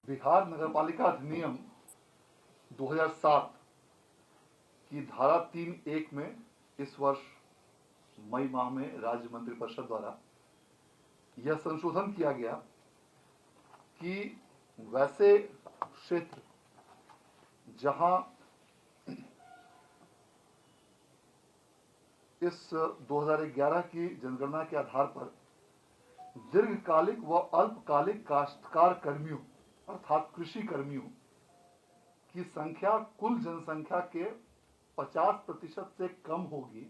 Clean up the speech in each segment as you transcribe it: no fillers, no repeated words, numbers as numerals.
बिहार नगरपालिका अधिनियम 2007 की धारा 3(1) में इस वर्ष मई माह में राज्य मंत्रिपरिषद द्वारा यह संशोधन किया गया कि वैसे क्षेत्र जहां इस 2011 की जनगणना के आधार पर दीर्घकालिक व अल्पकालिक काश्तकार कर्मियों अर्थात कृषि कर्मियों की संख्या कुल जनसंख्या के 50% से कम होगी,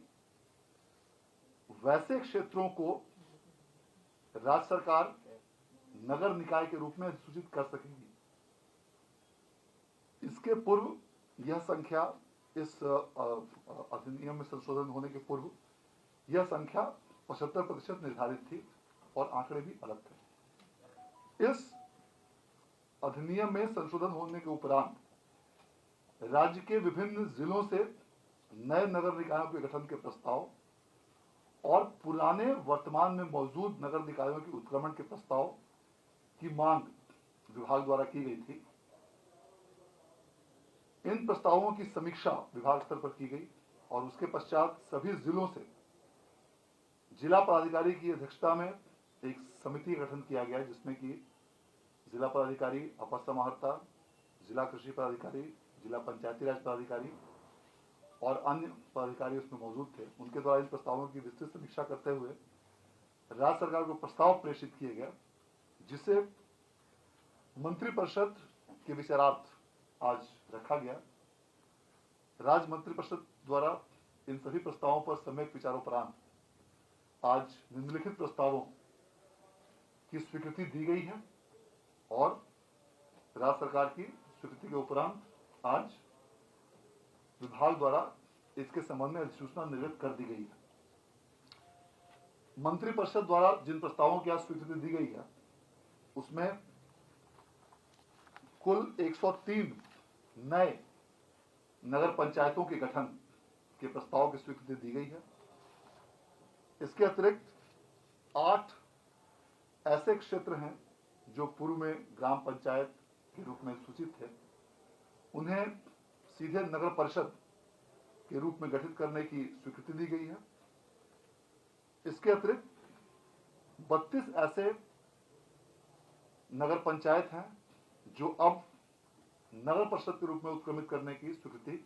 वैसे क्षेत्रों को राज्य सरकार नगर निकाय के रूप में अधिसूचित कर सकेगी। इसके पूर्व यह संख्या, इस अधिनियम में संशोधन होने के पूर्व यह संख्या 75% निर्धारित थी और आंकड़े भी अलग थे। इस अधिनियम में संशोधन होने के उपरांत राज्य के विभिन्न जिलों से नए नगर निकायों के गठन के प्रस्ताव और पुराने वर्तमान में मौजूद नगर निकायों के उत्क्रमण के प्रस्ताव की मांग विभाग द्वारा की गई थी। इन प्रस्तावों की समीक्षा विभाग स्तर पर की गई और उसके पश्चात सभी जिलों से जिला पदाधिकारी की अध्यक्षता में एक समिति का गठन किया गया, जिसमें कि जिला पदाधिकारी, अपर समाहर्ता, जिला कृषि पदाधिकारी, जिला पंचायती राज पदाधिकारी और अन्य पदाधिकारी उसमें मौजूद थे। उनके द्वारा इन प्रस्तावों की विस्तृत समीक्षा करते हुए राज्य सरकार को प्रस्ताव प्रेषित किए गए, जिसे मंत्रिपरिषद के विचारार्थ आज रखा गया। राज्य मंत्रिपरिषद द्वारा इन सभी प्रस्तावों पर सम्यक विचारोपरांत आज निम्नलिखित प्रस्तावों की स्वीकृति दी गई है और राज्य सरकार की स्वीकृति के उपरांत आज विभाग द्वारा इसके संबंध में अधिसूचना निर्गत कर दी गई है। मंत्रिपरिषद द्वारा जिन प्रस्तावों की आज स्वीकृति दी गई है उसमें कुल 103 नए नगर पंचायतों के गठन के प्रस्ताव की स्वीकृति दी गई है। इसके अतिरिक्त 8 ऐसे क्षेत्र हैं जो पूर्व में ग्राम पंचायत के रूप में सूचित थे, उन्हें सीधे नगर परिषद के रूप में गठित करने की स्वीकृति दी गई है। इसके अतिरिक्त 32 ऐसे नगर पंचायत हैं जो अब नगर परिषद के रूप में उत्क्रमित करने की स्वीकृति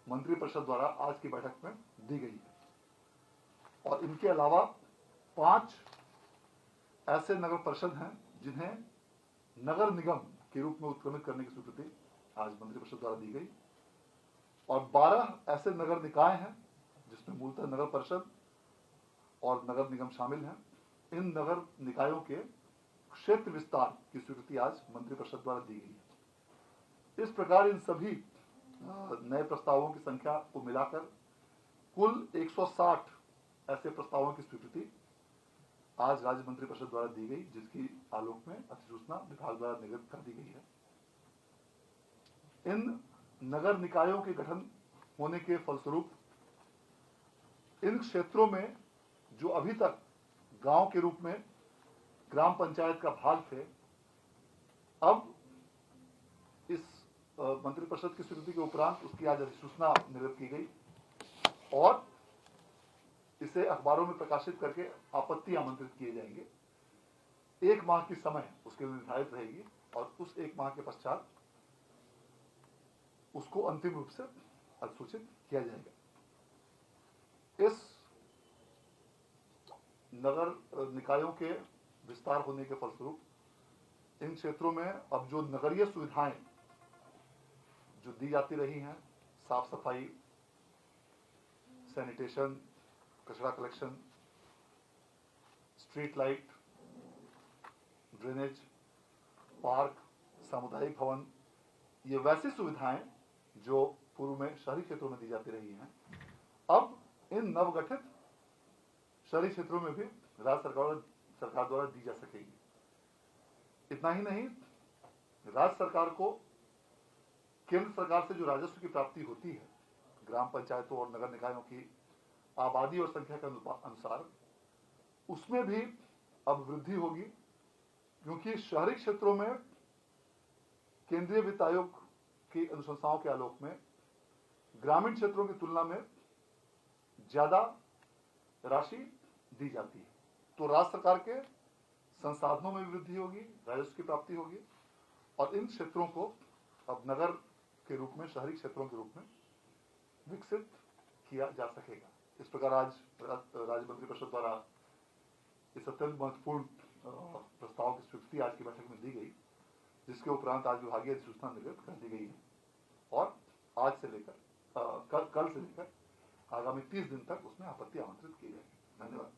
मंत्रिपरिषद द्वारा आज की बैठक में दी गई है। और इनके अलावा 5 ऐसे नगर परिषद हैं जिन्हें नगर निगम के रूप में उत्क्रमित करने की स्वीकृति आज मंत्रिपरिषद द्वारा दी गई और 12 ऐसे नगर निकाय हैं जिसमें मूलतः नगर परिषद और नगर निगम शामिल हैं। इन नगर निकायों के क्षेत्र विस्तार की स्वीकृति आज मंत्रिपरिषद द्वारा दी गई है। इस प्रकार इन सभी नए प्रस्तावों की संख्या को मिलाकर कुल 160 ऐसे प्रस्तावों की स्वीकृति आज राज्य मंत्रिपरिषद द्वारा दी गई, जिसकी आलोक में अधिसूचना विभाग द्वारा निर्गत कर दी गई है। इन नगर निकायों के गठन होने के फलस्वरूप इन क्षेत्रों में जो अभी तक गांव के रूप में ग्राम पंचायत का भाग थे, अब इस मंत्रिपरिषद की स्वीकृति के उपरांत उसकी आज अधिसूचना निर्गत की गई और इसे अखबारों में प्रकाशित करके आपत्ति आमंत्रित किए जाएंगे। 1 माह की समय उसके लिए निर्धारित रहेगी और उस 1 माह के पश्चात उसको अंतिम रूप से अधिसूचित किया जाएगा। इस नगर निकायों के विस्तार होने के फलस्वरूप इन क्षेत्रों में अब जो नगरीय सुविधाएं जो दी जाती रही हैं, साफ सफाई, सैनिटेशन, कचरा collection, street light, drainage, park, सामुदायिक भवन, ये वैसी सुविधाएं जो पूर्व में शहरी क्षेत्रों में दी जाती रही हैं, अब इन नवगठित शहरी क्षेत्रों में भी राज्य सरकार द्वारा दी जा सकेगी। इतना ही नहीं, राज्य सरकार को केंद्र सरकार से जो राजस्व की प्राप्ति होती है ग्राम पंचायतों और नगर निकायों की आबादी और संख्या के अनुसार, उसमें भी अब वृद्धि होगी, क्योंकि शहरी क्षेत्रों में केंद्रीय वित्त आयोग की अनुशंसाओं के आलोक में ग्रामीण क्षेत्रों की तुलना में ज्यादा राशि दी जाती है, तो राज्य सरकार के संसाधनों में भी वृद्धि होगी, राजस्व की प्राप्ति होगी और इन क्षेत्रों को अब नगर के रूप में, शहरी क्षेत्रों के रूप में विकसित किया जा सकेगा। इस प्रकार आज राज्य मंत्री परिषद द्वारा इस अत्यंत महत्वपूर्ण प्रस्ताव की स्वीकृति आज की बैठक में दी गई, जिसके उपरांत आज विभागीय अधिसूचना निर्गत कर दी गई है और आज से लेकर कल से लेकर आगामी 30 दिन तक उसमें आपत्ति आमंत्रित की जाएगी। धन्यवाद।